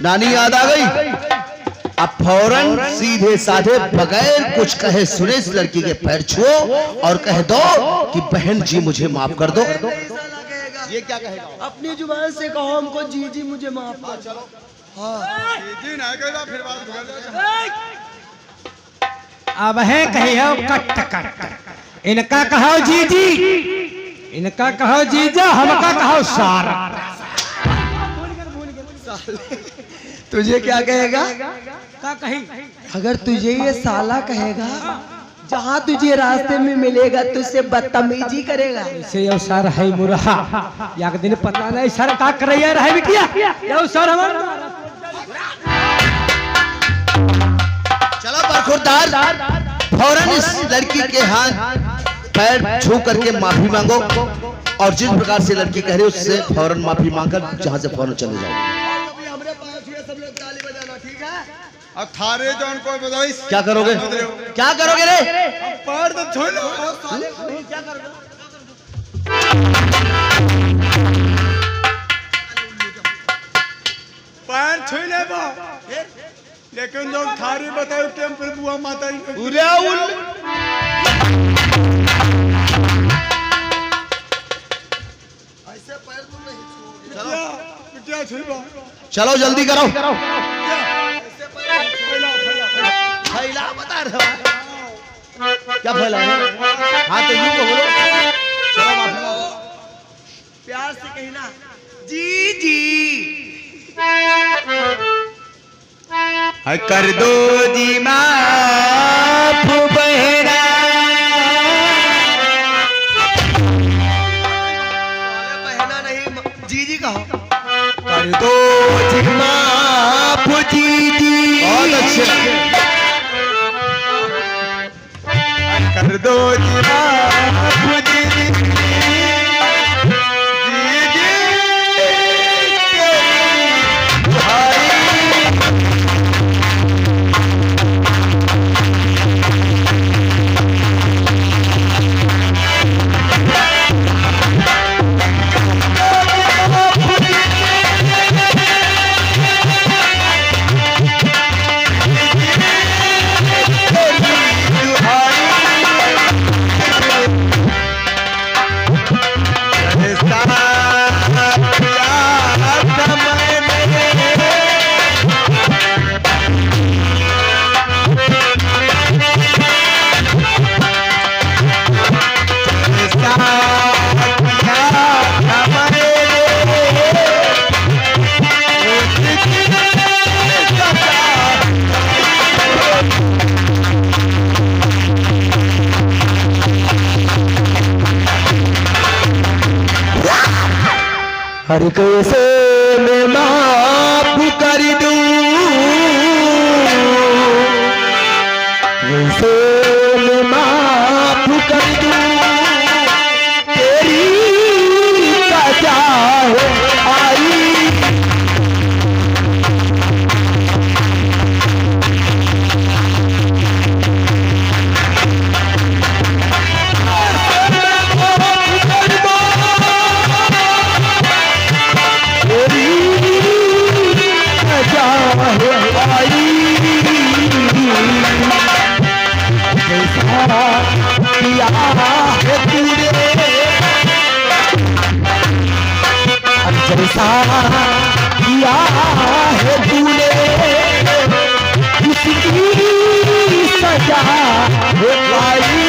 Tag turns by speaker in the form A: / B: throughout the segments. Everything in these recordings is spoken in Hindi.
A: नानी याद आ गई। अब फौरन सीधे साधे बगैर कुछ कहे सुने इस लड़की के पैर छुओ और कह दो कि बहन जी मुझे माफ कर दो। ये क्या कहेगा?
B: अपनी जुबान से कहो हमको जी जी मुझे माफ कर।
A: चलो
B: हाँ
C: जी नहीं कहेगा फिर बात
D: अब है कहियो कट कट, इनका कहो जी जी, इनका कहो जीजा, हमका कहो सारा।
B: तुझे क्या कहेगा?
D: का कही?
B: अगर तुझे ये साला कहेगा, जहाँ तुझे रास्ते में मिलेगा तुझसे बदतमीजी करेगा।
D: इसे यो सर है मुरहा, एक दिन पता नहीं सर का कर रही है बिटिया, यो सर हमारा।
A: चलो बरखुरदार, फौरन इस लड़की के हाथ पैर छू करके माफी मांगो और जिस प्रकार से लड़की कह रही है उससे फौरन माफी मांगकर जहां से फौरन चले जाओ।
C: अब थारे जौन को बताइस
A: क्या करोगे? क्या करोगे रे?
C: पैर तो छोड़ लो। पैर छू ले बा, लेकिन जो थारी बताओ टेम पर बुआ माता
A: चलो जल्दी करो। फैला बता रहे हो क्या फैला है? हाँ तो यूं तो बोलो। चलो माफी मांगो।
B: प्यार से कहना जी जी।
C: कर दो जी माफ बहना,
B: बहना नहीं जी जी कहो।
C: कर दो जी माफ जी जी।
A: बहुत अच्छे।
C: कर दो जी माफ जी जी।
B: हर कैसे मैं माफ कर दूं, वैसे मैं माफ कर दूं, तेरी सजा है आई। जैसा किया है तूने उसकी सजा है पाई।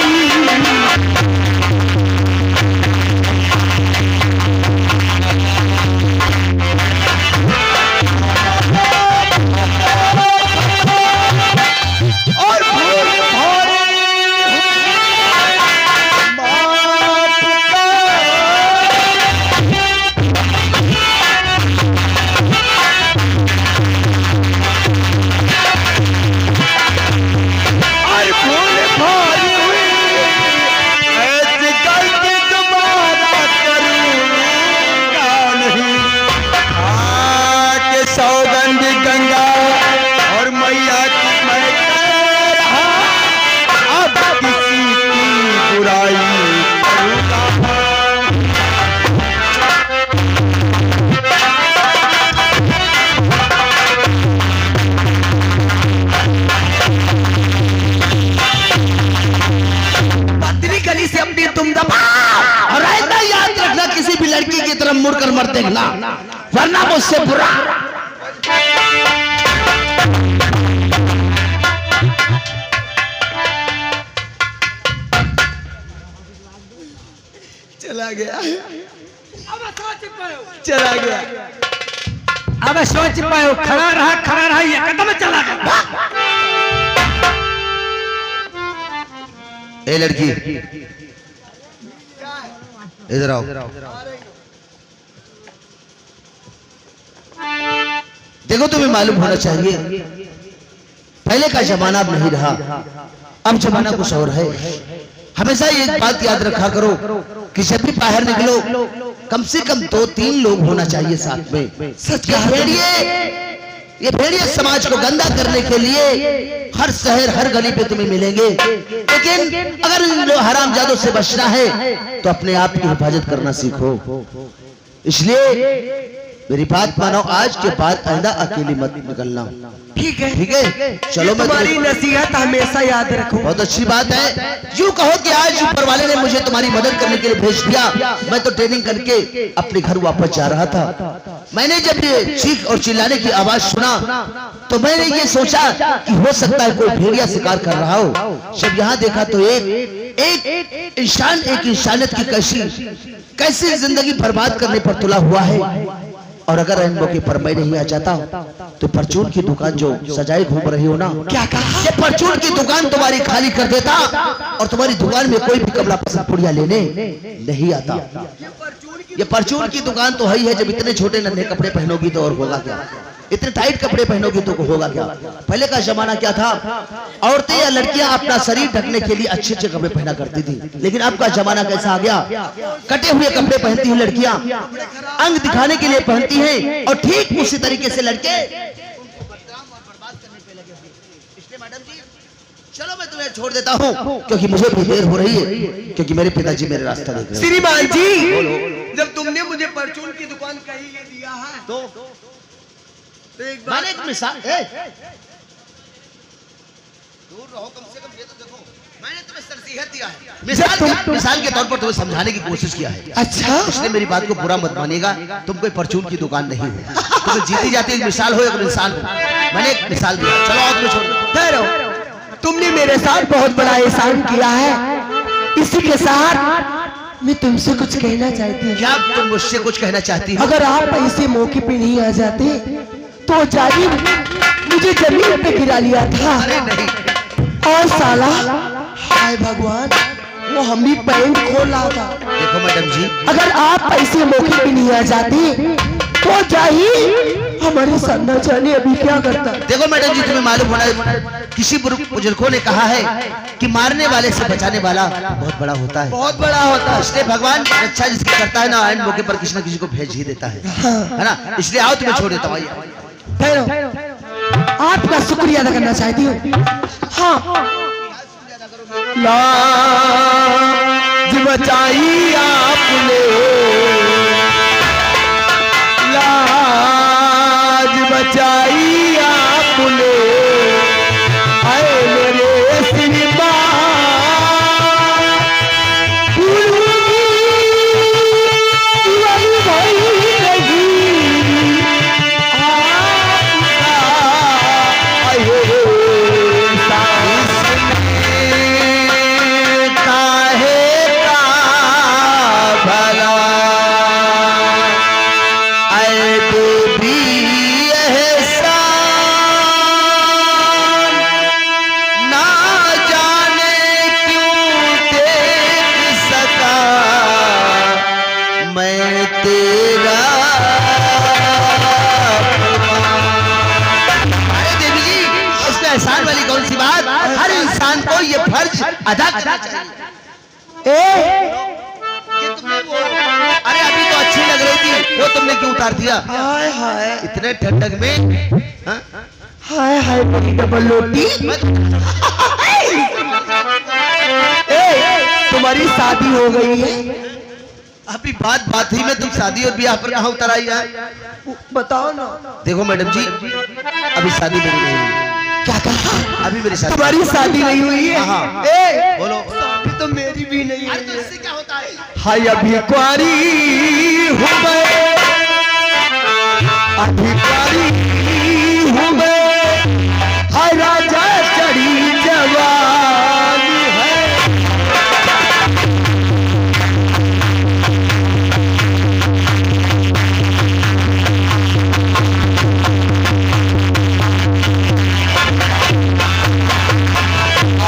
A: की तरफ मुड़कर मत देखना, वरना मुझसे बुरा।
B: चला गया, चला गया।
D: अब सोच पाओ, खड़ा रहा ये कदम चला गया।
A: ए लड़की, इधर आओ। देखो तुम्हें मालूम होना चाहिए, पहले का जमाना अब नहीं रहा, अब जमाना कुछ और है। हमेशा एक बात याद रखा करो कि जब भी बाहर निकलो कम से कम 2-3 लोग होना चाहिए साथ में। सच कहा, ये भेड़िए समाज को गंदा करने के लिए हर शहर हर गली पे तुम्हें मिलेंगे, लेकिन अगर इन हरामजादों से बचना है तो अपने आप की हिफाजत करना सीखो। इसलिए मेरी बात मानो, आज के बाद आइंदा अकेली मत निकलना।
B: ठीक है,
A: ठीक है, चलो मैं
B: तुम्हारी नसीहत हमेशा याद रखूं।
A: बहुत अच्छी बात है। यूं कहो कि आज ऊपर वाले ने मुझे तुम्हारी मदद करने के लिए भेज दिया। मैं तो ट्रेनिंग करके अपने घर वापस जा रहा था। मैंने जब ये चीख और चिल्लाने की आवाज सुना तो मैंने ये सोचा कि हो सकता है कोई भेड़िया शिकार कर रहा हो। जब यहाँ देखा तो एक इंसान, एक इंसानियत की कैसी जिंदगी बर्बाद करने पर तुला हुआ है। और अगर इन मौके पर मैं नहीं आ जाता तो परचून की दुकान जो सजाए घूम रही हो ना,
B: क्या कहा?
A: ये परचून की दुकान तुम्हारी खाली कर देता और तुम्हारी दुकान में कोई भी कपड़ा पसंद पुड़िया लेने नहीं आता। ये परचून की दुकान तो है ही है। जब इतने छोटे नन्हे कपड़े पहनोगी तो और होगा क्या, इतने टाइट कपड़े पहनोगे तो होगा क्या। पहले का जमाना क्या था, औरतें या लड़कियां अपना शरीर ढकने के लिए अच्छे अच्छे कपड़े पहना करती थी, लेकिन अब का जमाना कैसा आ गया, कटे हुए कपड़े पहनती हैं लड़कियां, अंग दिखाने के लिए पहनती हैं, और ठीक उसी तरीके से लड़के मैडम जी चलो मैं तुम्हें छोड़ देता हूँ क्योंकि मुझे भी देर हो रही है, क्योंकि मेरे पिताजी मेरे रास्ता देख रहे हैं।
B: श्रीमान जी, जब तुमने मुझे परचून की दुकान कही ये दिया है तो एक
A: मैंने एक मिसाल, दूर रहो कम से कम, ये तो देखो मैंने तुम्हें नसीहत दिया है, मिसाल के तौर पर तुम्हें समझाने की कोशिश किया है।
B: अच्छा,
A: इसलिए मेरी बात को बुरा मत मानिएगा, तुम कोई परचून की दुकान नहीं हो, तुम्हें जीती जाती एक मिसाल हो, एक इंसान हो। मैंने एक मिसाल दिया, चलो आओ तुम्हें छोड़।
B: ठहरो, तुमने मेरे साथ बहुत बड़ा एहसान किया है, इसी के साथ मैं तुमसे कुछ कहना चाहती हूँ।
A: क्या तुम मुझसे कुछ कहना चाहती हो?
B: अगर आप ऐसे मौके पे नहीं आ जाते तो जालिम मुझे जमीन पे गिरा लिया था।
A: अरे नहीं,
B: और साला, हाय भगवान, वो हम भी पैंट खोल रहा था।
A: देखो मैडम जी,
B: अगर आप ऐसे मौके पे नहीं आ जाते तो जाहिर हमारे सन्ना जाने अभी क्या करता।
A: देखो मैडम जी, तुम्हें मालूम होना, किसी बुजुर्गों ने कहा है कि मारने वाले से बचाने वाला बहुत बड़ा होता है, बहुत बड़ा होता है। इसलिए भगवान अच्छा जिसकी करता है ना, आइन मौके पर किसी न किसी को भेज ही देता है ना। इसलिए आओ तुम्हें छोड़ देता हूँ।
B: ठहरो, आपका शुक्रिया अदा करना चाहती हूँ। हाँ, लाज बचाई आपने, लाज बचाई आपने, आए मेरे श्रीमान,
A: एहसान वाली कौन सी बात, हर इंसान को ये फर्ज अदा करना चाहिए। अरे अभी तो अच्छी लग रही थी, वो तुमने क्यों उतार दिया?
B: हाय हाय,
A: इतने ठंडक में, हाँ?
B: हाय हाय मेरी डबल रोटी। तुम्हारी शादी हो गई है?
A: अभी बात ही में तुम शादी और ब्याह पर कहाँ उतर आई है?
B: बताओ ना।
A: देखो मैडम जी, अभी शादी मेरी नहीं हुई।
B: क्या कहा?
A: अभी मेरी शादी,
B: तुम्हारी शादी नहीं हुई है?
A: हाँ।
B: ए,
A: बोलो।
B: शादी तो मेरी भी नहीं
A: अरे
B: है।
A: तो इससे क्या होता है?
B: हाय अभी कुंवारी हूँ मैं, अभी कुंवारी हूँ मैं, हाय राजा चढ़ी जवानी है।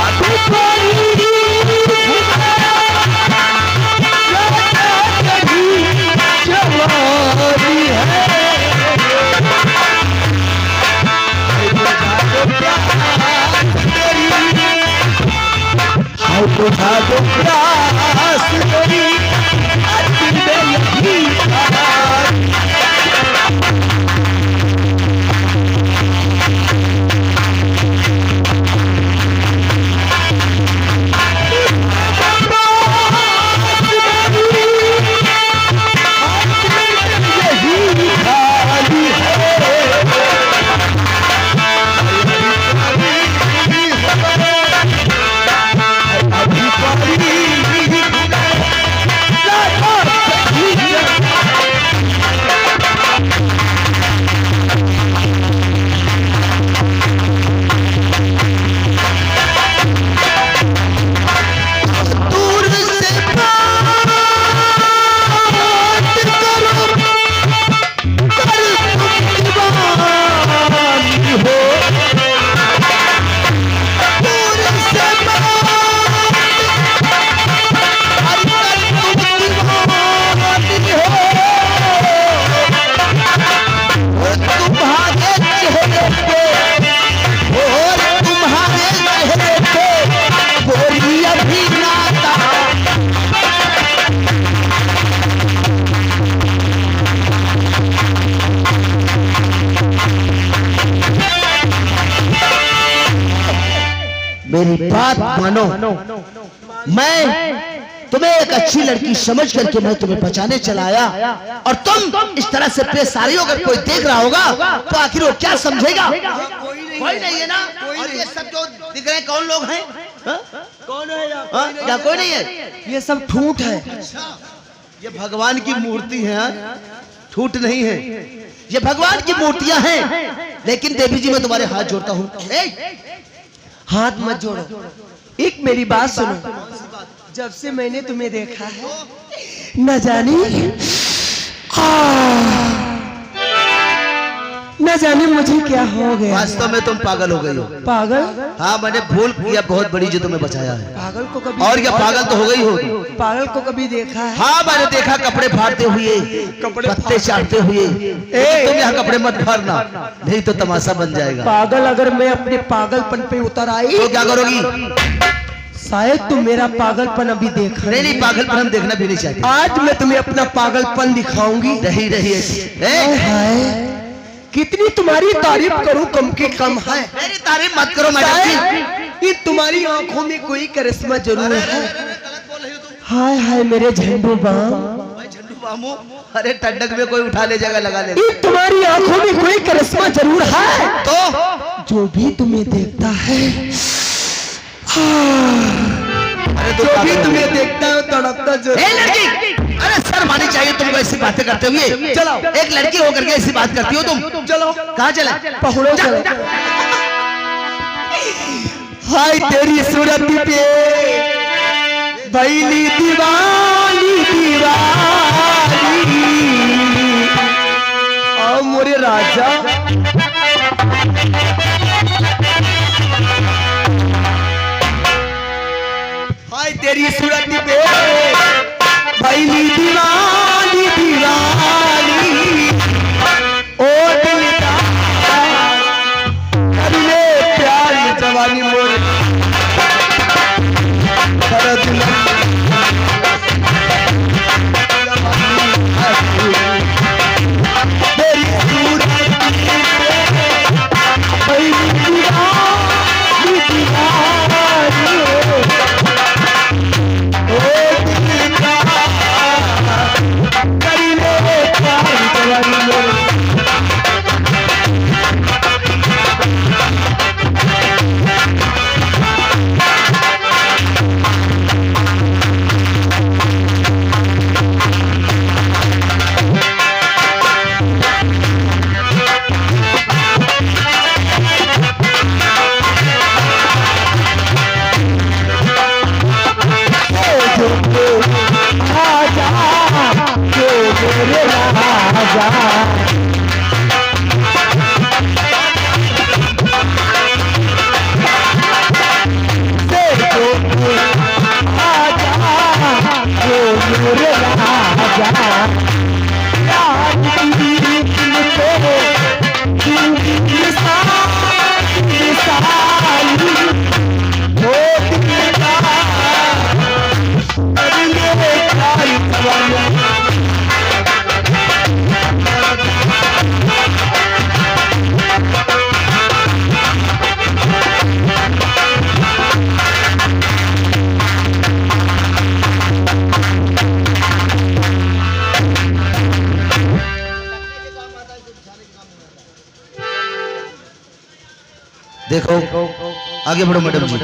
B: अभी कुंवारी हूँ मैं, राजा चढ़ी जवानी है। बुझा दो प्यास मेरी, दिल में यही प्यार। यही खाली है। दूर से बात करो, कर तुम दीवानी हो। दूर से बात कर तुम दीवानी हो। तुम्हारे चेहरे पे, और तुम्हारे चेहरे पे बोली अभी नाता। मेरी बात मानो, मैं तुम्हें एक अच्छी लड़की समझ करके मैं तुम्हें बचाने चला आया, और तुम इस तरह से पेशारी अगर कोई देख रहा होगा तो आखिर वो क्या समझेगा? कोई नहीं है ना। और ये सब जो दिख रहे हैं कौन लोग हैं? कौन है या कोई नहीं है? ये सब ठूठ है।
A: ये भगवान की मूर्ति है, ठूठ नहीं है। ये भगवान की मूर्तियां हैं। लेकिन देवी जी मैं तुम्हारे हाथ जोड़ता हूँ।
B: हाथ मत जोड़ो, एक मेरी बात सुनो। जब से मैंने तुम्हें देखा है न जाने मुझे क्या हो गया।
A: वास्तव में तुम पागल हो गई हो।
B: पागल?
A: हाँ, मैंने भूल किया बहुत बड़ी जो तुम्हें बचाया है।
B: पागल को कभी
A: और क्या, पागल तो हो गई हो।
B: पागल को कभी देखा है?
A: हाँ, मैंने देखा कपड़े फाड़ते हुए, पत्ते चाटते हुए। तुम यहाँ कपड़े मत फाड़ना, नहीं तो तमाशा बन जाएगा।
B: पागल अगर मैं अपने पागलपन पे उतर आई
A: तो क्या करोगी?
B: शायद तुम मेरा पागलपन अभी देख रहे।
A: नहीं, पागलपन हम देखना भी नहीं चाहते।
B: आज मैं तुम्हें अपना पागलपन दिखाऊंगी।
A: नहीं
B: हाय, कितनी तुम्हारी तारीफ करूं कम के कम है।
A: मेरी तारीफ मत करो मैडम जी।
B: कि तुम्हारी आंखों में कोई करिश्मा जरूर है। हाय हाय मेरे झंडू बाम,
A: झंडू बामू, अरे टंडक में कोई उठा ले जाएगा, लगा ले।
B: तुम्हारी आंखों में कोई करिश्मा जरूर है।
A: तो
B: जो भी तुम्हें देखता है, जो भी तुम्हें देखता है तड़पता जरूर।
A: लड़की, अरे शर्म आनी चाहिए तुमको ऐसी बातें करते हुए।
B: चलो,
A: एक लड़की होकर के ऐसी बात करती हो तुम।
B: चलो
A: कहाँ चले?
B: पहुड़ो चलो। हाय तेरी सूरत पे भैली दीवानी दीवानी, आओ मोरे राजा। हाय तेरी सूरत पे भैली दीवानी दीवानी, ओ दिलदार कर ले प्यार जवानी मोरे दर्द तेरी सूरत पे भैली दीवानी दीवानी, ओ दिलदार कर ले
A: देखो आगे बढ़ो मैडम जी।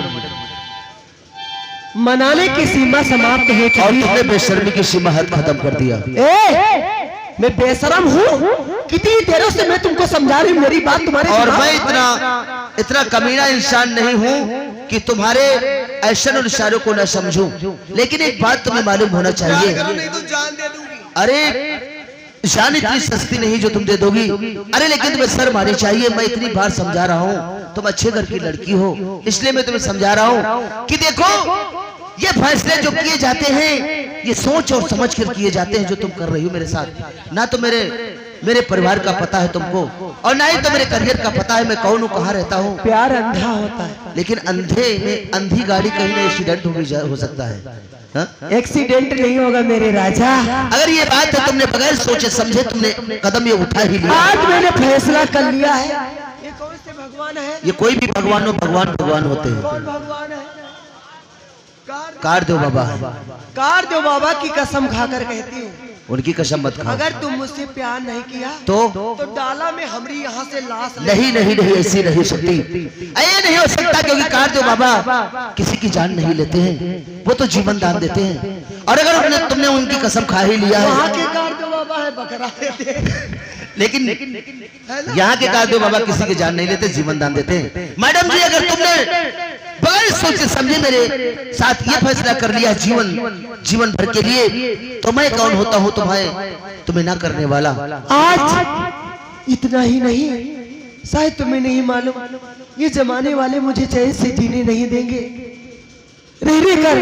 B: मनाने की सीमा समाप्त हो
A: और
B: चुकी
A: तुमने
B: है।
A: बेशर्मी की सीमा हद खत्म कर दिया।
B: मैं बेशरम हूँ? कितनी देरों से मैं तुमको समझा रही हूँ, मेरी बात तुम्हारे
A: और
B: दिमाग-
A: मैं इतना कमीना इंसान नहीं हूँ कि तुम्हारे ऐशन और इशारों को न समझूं। लेकिन एक बात तुम्हें मालूम होना चाहिए,
C: नहीं तो जान दे दूंगी।
A: अरे जान इतनी सस्ती नहीं जो तुम दे दोगी। अरे लेकिन तुम्हें शर्म आनी चाहिए। मैं इतनी बार समझा रहा हूँ, तुम अच्छे घर की लड़की हो, इसलिए मैं तुम्हें समझा रहा हूँ कि देखो ये फैसले जो किए जाते हैं ये सोच और समझ कर किए जाते हैं। जो तुम कर रही हो मेरे साथ, ना तो मेरे परिवार का पता है तुमको, और ना ही तो मेरे करियर का पता है मैं कौन हूँ, कहाँ रहता हूँ।
B: प्यार अंधा होता है।
A: लेकिन अंधे में अंधी गाड़ी कहीं ना एक्सीडेंट हो सकता है। हाँ?
B: एक्सीडेंट नहीं होगा मेरे राजा।
A: अगर ये बात है तुमने बगैर सोचे समझे तुमने कदम ये उठा ही लिया।
B: आज मैंने फैसला कर लिया है। ये कौन से भगवान है?
A: ये कोई भी भगवान हो, भगवान होते हैं।
B: कौन भगवान है?
A: कार दो बाबा,
B: कार दो बाबा की कसम खाकर कहती हूँ,
A: उनकी कसम मत खाओ।
B: अगर तुम मुझसे प्यार नहीं किया
A: तो
B: डाला में हमारी यहाँ से लाश ले-
A: नहीं नहीं नहीं, ऐसी नहीं सकती, ये नहीं हो सकता। क्योंकि कार दो बाबा किसी की जान नहीं लेते हैं, वो तो जीवन दान देते हैं। और अगर तुमने उनकी कसम खा ही लिया
B: वहाँ
A: है,
B: के कार दो बाबा है बकरा देते हैं।
A: लेकिन यहाँ के कार दो बाबा किसी की जान नहीं लेते, जीवन दान देते हैं। मैडम जी अगर तुमने बगैर सोचे समझे मेरे साथ ये फैसला कर लिया जीवन भर के लिए, तो मैं कौन होता हूँ तुम्हें ना करने वाला।
B: आज इतना ही नहीं, शायद तुम्हें नहीं मालूम, ये जमाने वाले मुझे चैन से जीने नहीं देंगे। रह कर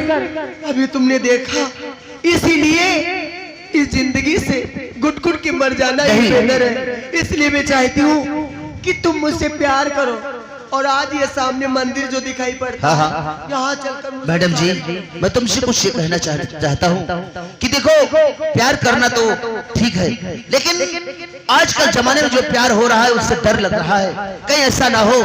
B: अभी तुमने देखा, इसीलिए इस जिंदगी से गुट गुट के मर जाना ही बेहतर है। इसलिए मैं चाहती हूँ कि तुम मुझसे प्यार करो, और आज ये सामने मंदिर जो दिखाई पड़ता है, यहाँ चलकर मुझसे
A: मैडम जी मैं तुमसे कुछ ये कहना चाहता हूँ कि देखो प्यार करना तो ठीक है, लेकिन आजकल जमाने में जो प्यार हो रहा है उससे डर लग रहा है कहीं ऐसा ना हो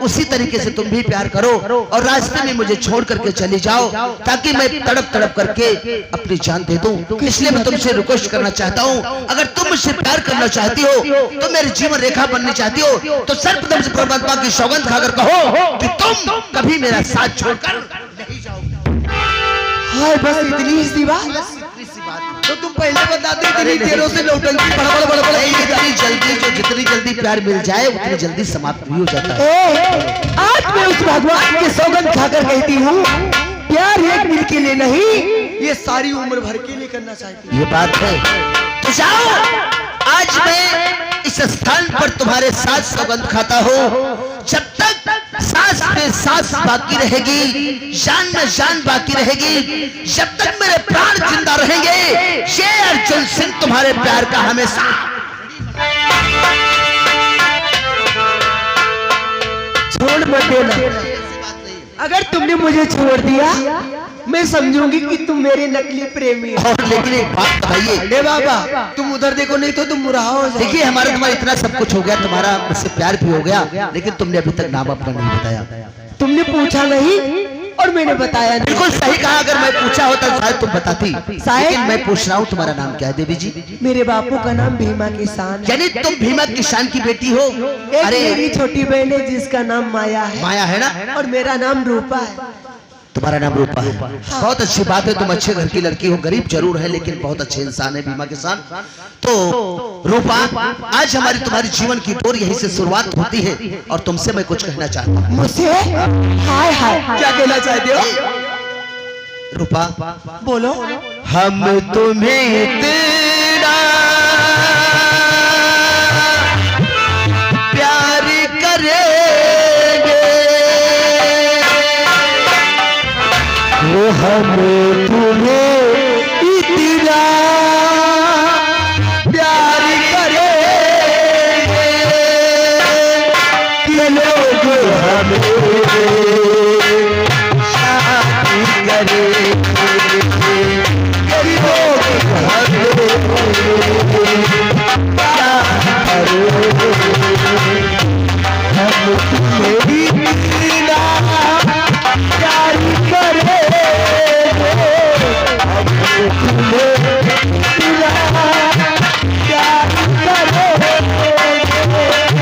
A: उसी तरीके से तुम भी प्यार करो और रास्ते में मुझे छोड़ करके चली जाओ, ताकि मैं तड़प तड़प करके अपनी जान दे दूं। इसलिए मैं तुमसे रिक्वेस्ट करना चाहता हूँ, अगर तुम मुझसे प्यार करना चाहती हो, तो मेरी जीवन रेखा बननी चाहती हो, तो सर्वप्रथम से परमात्मा की सौगंध खाकर कहो कि तुम कभी मेरा साथ छोड़कर नहीं जाओगे।
B: हाय बस इतनी सी बात, तो तुम पहले बताते इतनी देरों से नौटंकी
A: जितनी जल्दी प्यार मिल जाए उतनी जल्दी समाप्त भी हो जाता है।
B: आज मैं उस भगवान की सौगंध खाकर कहती हूँ, प्यार एक दिन के लिए नहीं, ये सारी उम्र भर के लिए करना चाहती हूँ।
A: ये बात है तो जाओ, आज मैं इस स्थान पर तुम्हारे साथ सौगंध खाता हूँ। जब तक सांस में सांस बाकी रहेगी, जान में जान बाकी रहेगी, जब तक मेरे प्राण जिंदा रहेंगे, ये अर्जुन सिंह तुम्हारे प्यार का हमेशा।
B: छोड़ मत देना, अगर तुमने मुझे छोड़ दिया मैं समझूंगी कि तुम मेरे नकली प्रेमी हो।
A: और लेकिन एक बात बताइए,
B: अरे बाबा तुम उधर देखो, नहीं तो तुम मुरहा हो जाओ।
A: देखिए हमारा तुम्हारा इतना सब कुछ हो गया, तुम्हारा मुझसे प्यार भी हो गया, लेकिन तुमने अभी तक नाम अपना नहीं बताया।
B: तुमने पूछा नहीं और मैंने बताया नहीं।
A: बिल्कुल सही कहा, अगर मैं पूछा होता तो शायद तुम बताती, लेकिन मैं पूछ रहा हूँ तुम्हारा नाम क्या है देवी जी?
B: मेरे बापू का नाम भीमा किसान है।
A: यानी तुम भीमा किसान की बेटी हो?
B: एक मेरी छोटी बहन है जिसका नाम माया है,
A: माया है ना?
B: और मेरा नाम रूपा है।
A: तुम्हारा नाम रूपा है, बहुत अच्छी बात है। तुम अच्छे घर की लड़की हो, गरीब जरूर है लेकिन बहुत अच्छे इंसान है भीमा किसान। तो रूपा, आज हमारी तुम्हारी जीवन की डोर यहीं से शुरुआत होती है, और तुमसे मैं कुछ कहना चाहता हूँ।
B: मुझसे? हाय हाय, क्या कहना चाहते हो?
A: रूपा
B: बोलो।
A: हम तुम्हें इतना
B: हमें तुम्हें इतना प्यार करेंगे कि लोग हमें शादी करेंगे, कि लोग हमें प्यार करेंगे। हम तुम्हें इतना प्यार करेंगे, हम तुम्हें इतना प्यार करेंगे,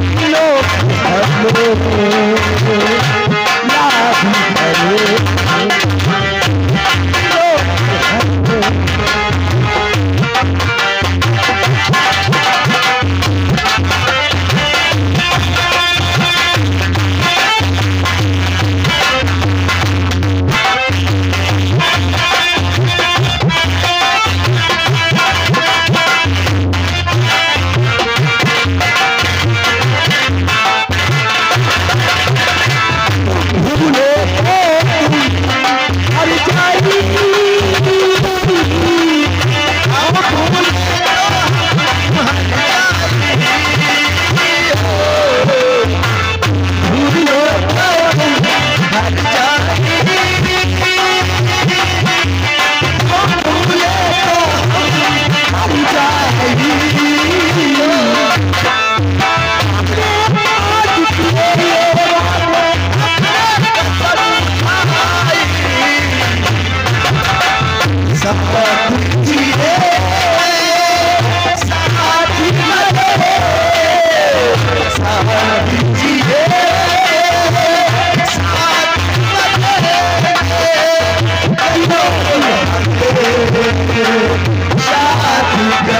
B: लोग हमें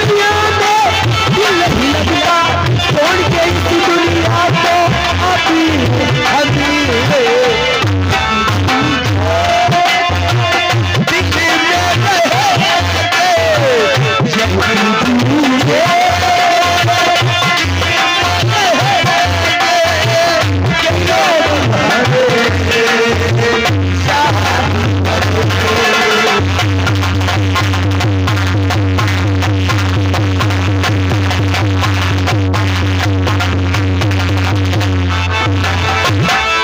B: याद करेंगे, लोग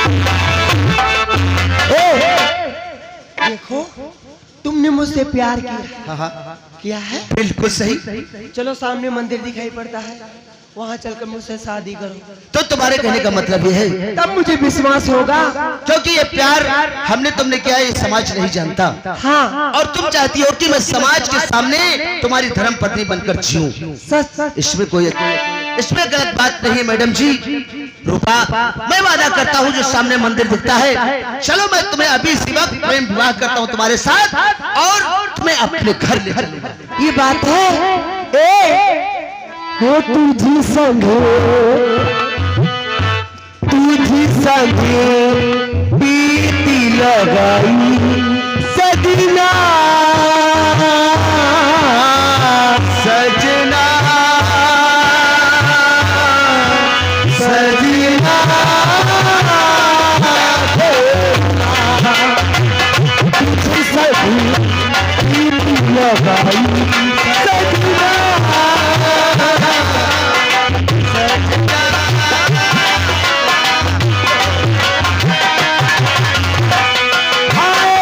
B: हमें
E: मुझसे प्यार किया। किया है?
B: बिल्कुल सही।
E: चलो सामने मंदिर दिखाई पड़ता है, वहाँ चलकर मुझसे शादी करो।
B: तो तुम्हारे कहने का मतलब ये है,
E: तब मुझे विश्वास होगा।
B: क्योंकि ये प्यार हमने तुमने किया ये समाज नहीं जानता।
E: हाँ,
B: और तुम चाहती हो कि मैं समाज के सामने तुम्हारी धर्म पत्नी बनकर जीऊं।
E: सच सच।
B: इसमें गलत बात नहीं है मैडम जी। रूपा, मैं वादा करता हूँ जो सामने मंदिर दिखता है, चलो मैं तुम्हें अभी इसी वक्त प्रेम विवाह करता हूँ तुम्हारे साथ और तुम्हें अपने घर ले चलूंगा।
E: ये बात है। हो तुझी संगे बीती लगाई सजना
B: सजना सजना
E: तुझी संगे बीती लगाई सजना। हाय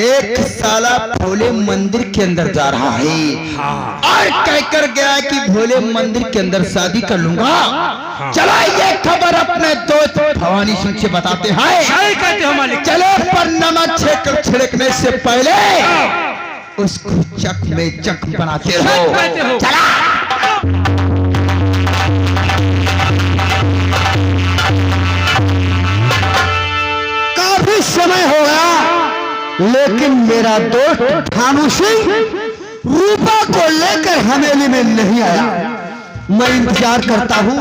B: देख साला भोले मंदिर के अंदर जा रहा है और कहकर गया कि भोले मंदिर के अंदर शादी कर लूंगा। चलो ये खबर अपने दोस्त भवानी सिंह से बताते हैं।
D: सही कहते हो मालिक।
B: चलो पर नमक छिड़कने से पहले उसको चक में जख्म बनाते
D: सही कहते
B: हो।
D: हो।
B: चला काफी समय हो गया लेकिन मेरा दोस्त भानु सिंह रूपा को लेकर हवेली में नहीं आया। मैं इंतजार करता हूँ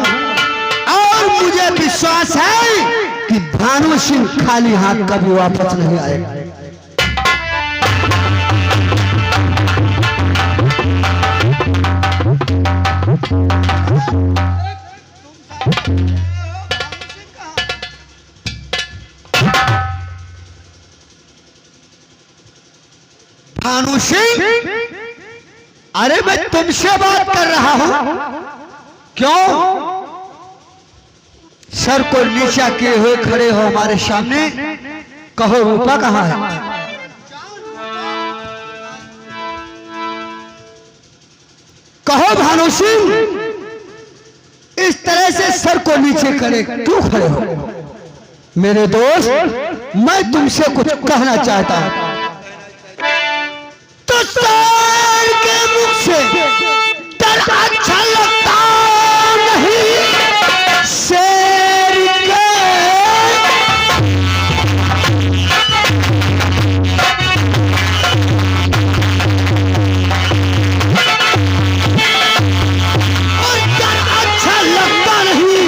B: और मुझे विश्वास है कि भानु सिंह खाली हाथ कभी वापस नहीं आएगा। भानु सिंह, अरे मैं तुमसे बात कर रहा हूं। क्यों सर को नीचा किए हुए खड़े हो हमारे सामने? कहो रूपा कहाँ है? कहो भानु सिंह, इस तरह से सर को नीचे करे क्यों खड़े हो? मेरे दोस्त, मैं तुमसे कुछ कहना चाहता हूं। तो सर के मुख से डर अच्छा लगता नहीं, शेर के और डर अच्छा लगता नहीं।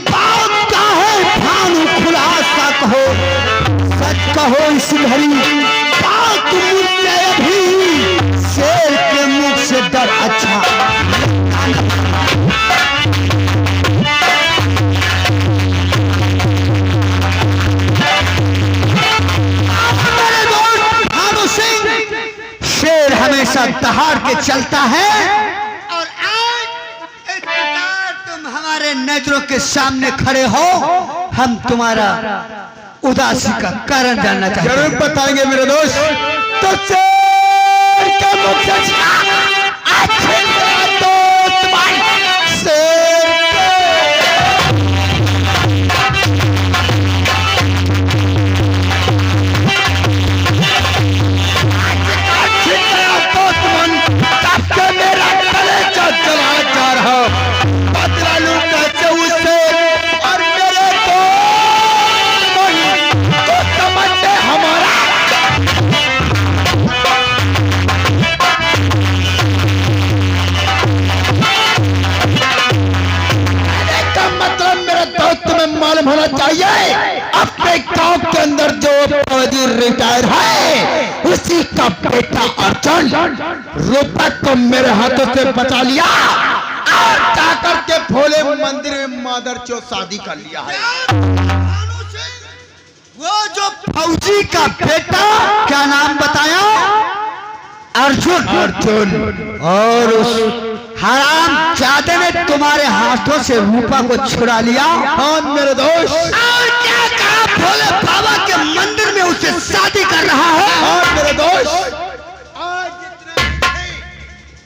B: बात क्या है भानु, खुलासा कहो, सच कहो। इस घड़ी बात मुझसे अभी शेर के मुख से डर अच्छा। मेरे दोस्त भानु सिंह, शेर हमेशा दहाड़ के चलता है और आज इस प्रकार तुम हमारे नजरों के सामने खड़े हो। हम तुम्हारा उदासी का कारण जानना चाहते हैं। जरूर बताएंगे मेरे दोस्त। तो शेर के मुख से अच्छे दोस्त भाई, शेर दोस्त मन तब के मेरा कलेजा जला जा रहा, बदला लूं कैसे उससे। और मेरे दोस्त मन तो समझते हमारा मालूम होना चाहिए। अपने गांव के अंदर जो फौजी रिटायर है उसी का बेटा अर्जुन रूपा को मेरे हाथों से बचा लिया और जाकर के भोले मंदिर में मादरचोद शादी कर लिया है। वो जो फौजी का बेटा, क्या नाम बताया? अर्जुन। और उस हराम जादे ने तुम्हारे हाथों से रूपा को छुड़ा लिया। हाँ मेरे दोस्त। और क्या कहा? भोले बाबा के मंदिर में उसे शादी कर रहा है। हाँ मेरे दोस्त।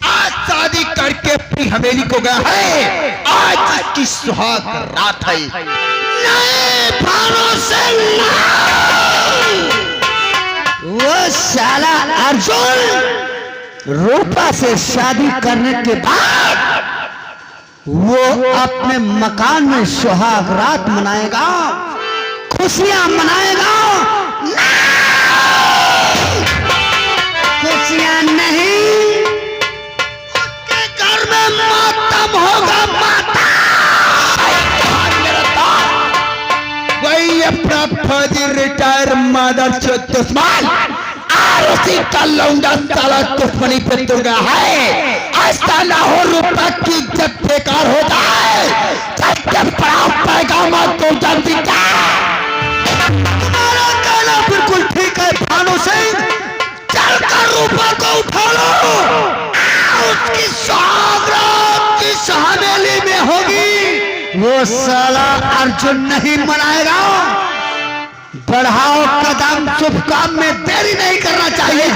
B: आज शादी करके अपनी हवेली को गया है। आज इसकी सुहाग रात है। नहीं भानु सिंह, वो साला अर्जुन रूपा से शादी करने के बाद वो अपने मकान में सुहाग रात मनाएगा, खुशियां मनाएगा। खुशियां नहीं, उसके घर में मातम होगा, मातम। वही अपना फौजी रिटायर मादरचोद दुश्मन और उसी का लौंडा साला दुश्मनी पे तुल गया है। ऐसा ना हो रूपा की इज्जत बेकार हो जाए। पैगाम तो जानती क्या? तुम्हारा कहना बिल्कुल ठीक है भानु सिंह। चलकर रूपा को उठा लो, उसकी सुहाग रात की हवेली में होगी। वो साला अर्जुन नहीं मनाएगा, बढ़ाओ कदम, शुभ काम में देरी नहीं करना चाहिए।